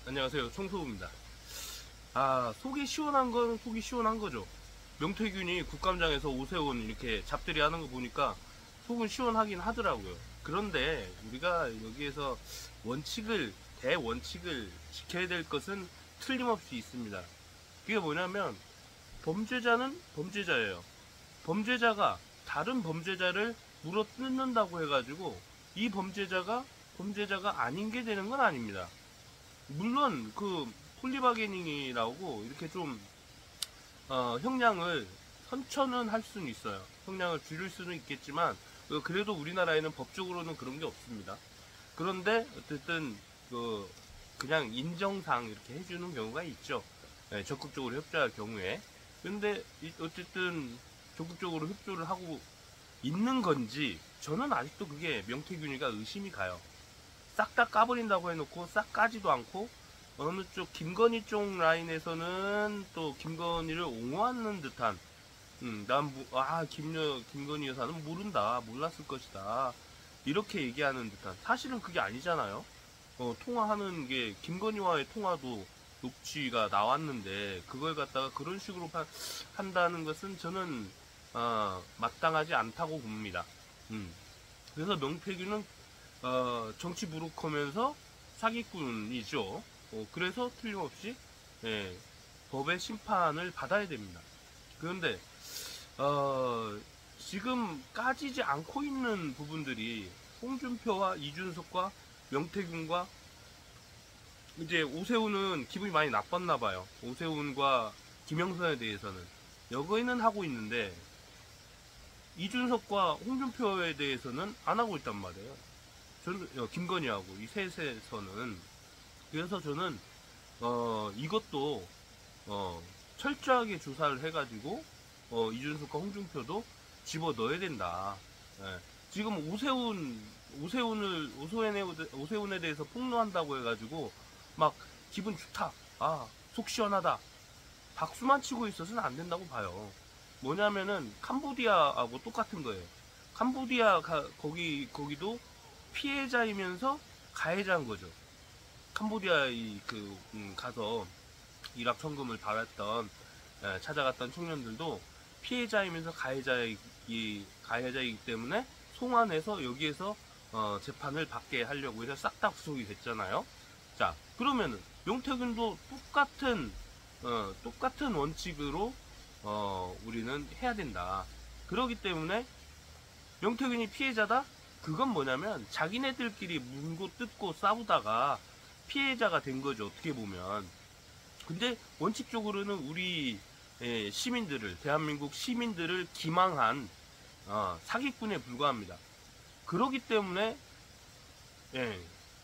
안녕하세요. 청소부입니다. 속이 시원한 건 속이 시원한 거죠. 명태균이 국감장에서 오세훈 이렇게 잡들이 하는 거 보니까 속은 시원하긴 하더라고요. 그런데 우리가 여기에서 대원칙을 지켜야 될 것은 틀림없이 있습니다. 그게 뭐냐면, 범죄자는 범죄자예요. 범죄자가 다른 범죄자를 물어 뜯는다고 해가지고 이 범죄자가 아닌 게 되는 건 아닙니다. 물론 그 폴리바게닝이라고 이렇게 좀 형량을 선처는 할 수는 있어요. 형량을 줄일 수는 있겠지만 그래도 우리나라에는 법적으로는 그런 게 없습니다. 그런데 어쨌든 그냥 인정상 이렇게 해주는 경우가 있죠. 네, 적극적으로 협조할 경우에. 근데 어쨌든 적극적으로 협조를 하고 있는 건지 저는 아직도 그게 명태균이가 의심이 가요. 싹 다 까버린다고 해놓고 싹 까지도 않고, 어느 쪽 김건희 쪽 라인에서는 또 김건희를 옹호하는 듯한, 김건희 여사는 몰랐을 것이다, 이렇게 얘기하는 듯한. 사실은 그게 아니잖아요. 통화하는 게, 김건희와의 통화도 녹취가 나왔는데 그걸 갖다가 그런 식으로 한다는 것은 저는 마땅하지 않다고 봅니다. 그래서 명태균은 정치 부룩하면서 사기꾼이죠. 그래서 틀림없이, 예, 법의 심판을 받아야 됩니다. 그런데 지금 까지지 않고 있는 부분들이, 홍준표와 이준석과 명태균과 이제 오세훈은 기분이 많이 나빴나 봐요. 오세훈과 김영선에 대해서는 여거이는 하고 있는데 이준석과 홍준표에 대해서는 안 하고 있단 말이에요. 저는 김건희하고 이 셋에서는. 그래서 저는 이것도 철저하게 조사를 해가지고 이준석과 홍준표도 집어 넣어야 된다. 예. 지금 오세훈에 대해서 폭로한다고 해가지고 막 기분 좋다, 속 시원하다, 박수만 치고 있어서는 안 된다고 봐요. 뭐냐면은 캄보디아하고 똑같은 거예요. 거기도 피해자이면서 가해자인 거죠. 캄보디아에 가서 일확 천금을 받았던, 찾아갔던 청년들도 피해자이면서 가해자이기 때문에 송환해서 여기에서 재판을 받게 하려고 해서 싹 다 구속이 됐잖아요. 자, 그러면은 명태균도 똑같은 원칙으로 우리는 해야 된다. 그러기 때문에 명태균이 피해자다? 그건 뭐냐면 자기네들끼리 문고 뜯고 싸우다가 피해자가 된 거죠, 어떻게 보면. 근데 원칙적으로는 우리 대한민국 시민들을 기망한 사기꾼에 불과합니다. 그러기 때문에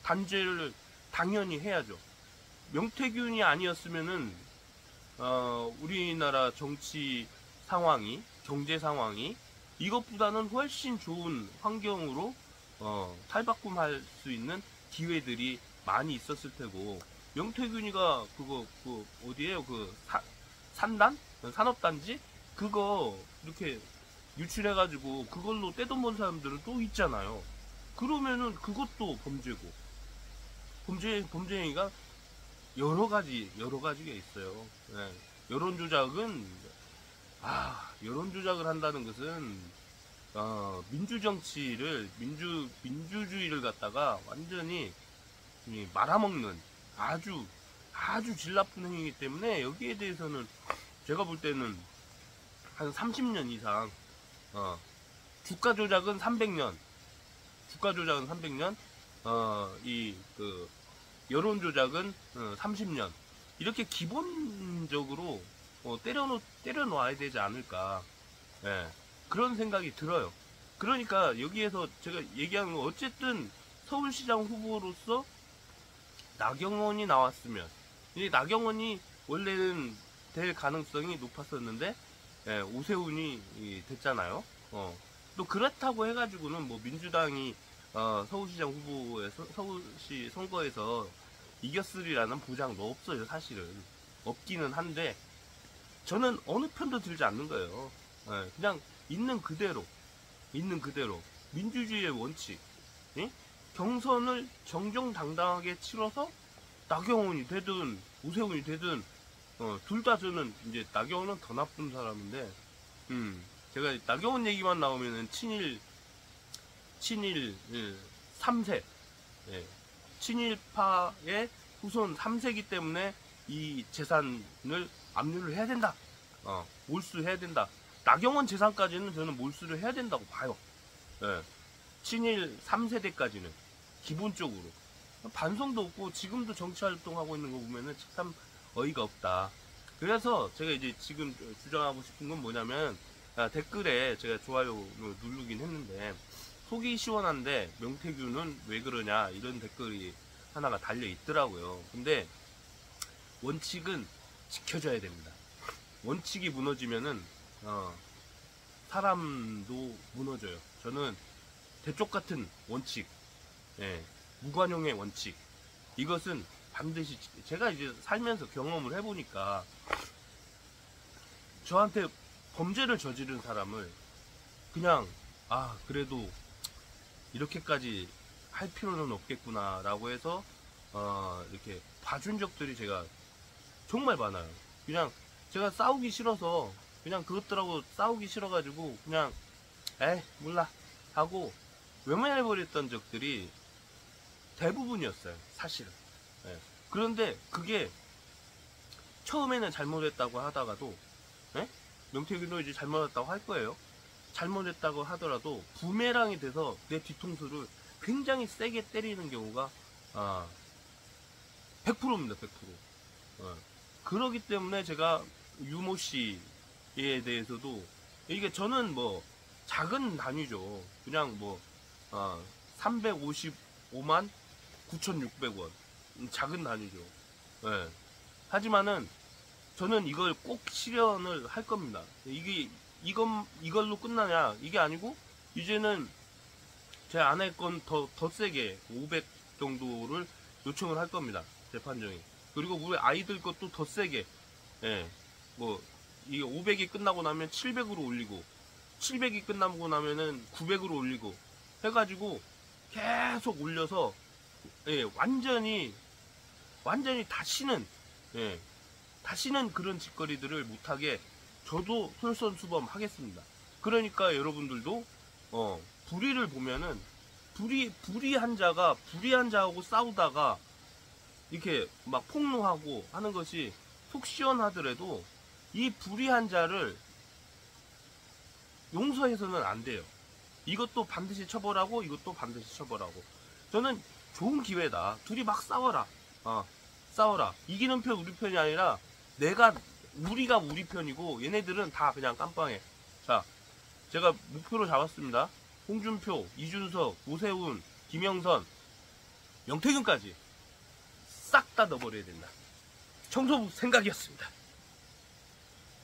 단죄를 당연히 해야죠. 명태균이 아니었으면은 우리나라 정치 상황이, 경제 상황이 이것보다는 훨씬 좋은 환경으로 탈바꿈할 수 있는 기회들이 많이 있었을 테고, 명태균이가 어디에요? 산업단지? 그거 이렇게 유출해가지고 그걸로 떼돈 번 사람들은 또 있잖아요. 그러면은 그것도 범죄고, 범죄행위가 여러 가지가 있어요. 네. 여론 조작을 한다는 것은 민주주의를 갖다가 완전히 말아먹는 아주 질 나쁜 행위이기 때문에, 여기에 대해서는 제가 볼 때는 한 30년 이상, 주가 조작은 300년, 여론 조작은 30년, 이렇게 기본적으로 때려 놓아야 되지 않을까, 예, 그런 생각이 들어요. 그러니까 여기에서 제가 얘기하는 건, 어쨌든 서울시장 후보로서 나경원이 나왔으면, 이 나경원이 원래는 될 가능성이 높았었는데 오세훈이 됐잖아요. 또 그렇다고 해가지고는 뭐 민주당이 서울시장 후보에서, 서울시 선거에서 이겼으리라는 보장도 없어요. 사실은 없기는 한데 저는 어느 편도 들지 않는 거예요. 그냥 있는 그대로 민주주의의 원칙, 경선을 정정당당하게 치러서 나경원이 되든 오세훈이 되든 둘 다 저는 이제 나경원은 더 나쁜 사람인데 제가 나경원 얘기만 나오면은 친일 3세 예, 친일파의 후손 3세기 때문에 이 재산을 압류를 해야 된다. 몰수해야 된다. 나경원 재산까지는 저는 몰수를 해야 된다고 봐요. 예, 친일 3세대까지는 기본적으로 반성도 없고 지금도 정치활동하고 있는 거 보면은 참 어이가 없다. 그래서 제가 이제 지금 주장하고 싶은 건 뭐냐면 댓글에 제가 좋아요 누르긴 했는데 속이 시원한데 명태균은 왜 그러냐 이런 댓글이 하나가 달려 있더라고요. 근데 원칙은 지켜줘야 됩니다. 원칙이 무너지면은 사람도 무너져요. 저는 대쪽 같은 원칙, 무관용의 원칙, 이것은 반드시 제가 이제 살면서 경험을 해보니까 저한테 범죄를 저지른 사람을 그냥 그래도 이렇게까지 할 필요는 없겠구나 라고 해서 이렇게 봐준 적들이 제가 정말 많아요. 그냥 제가 싸우기 싫어서 그냥 그것들하고 싸우기 싫어가지고 그냥 몰라 하고 외면해버렸던 적들이 대부분이었어요, 사실은. 그런데 그게 처음에는 잘못했다고 하다가도 명태균도 이제 잘못했다고 할 거예요. 잘못했다고 하더라도 부메랑이 돼서 내 뒤통수를 굉장히 세게 때리는 경우가 100%입니다. 100%. 그러기 때문에 제가 유모 씨에 대해서도 이게 저는 뭐 작은 단위죠. 그냥 뭐 355만 9,600원 작은 단위죠. 하지만은 저는 이걸 꼭 실현을 할 겁니다. 이걸로 끝나냐? 이게 아니고, 이제는 제 아내 건 더 세게 500 정도를 요청을 할 겁니다. 재판정에. 그리고 우리 아이들 것도 더 세게, 뭐, 이게 500이 끝나고 나면 700으로 올리고, 700이 끝나고 나면은 900으로 올리고, 해가지고 계속 올려서, 완전히 다시는 그런 짓거리들을 못하게 저도 솔선수범하겠습니다. 그러니까 여러분들도 불의를 보면은 불의한 자하고 싸우다가 이렇게 막 폭로하고 하는 것이 속 시원하더라도 이 불의한 자를 용서해서는 안 돼요. 이것도 반드시 처벌하고 이것도 반드시 처벌하고. 저는 좋은 기회다. 둘이 막 싸워라. 싸워라. 이기는 편 우리 편이 아니라 우리가 우리 편이고 얘네들은 다 그냥 깜빵해. 자, 제가 목표로 잡았습니다. 홍준표, 이준석, 오세훈, 김영선, 명태균까지 싹 다 넣어버려야 된다. 청소부 생각이었습니다.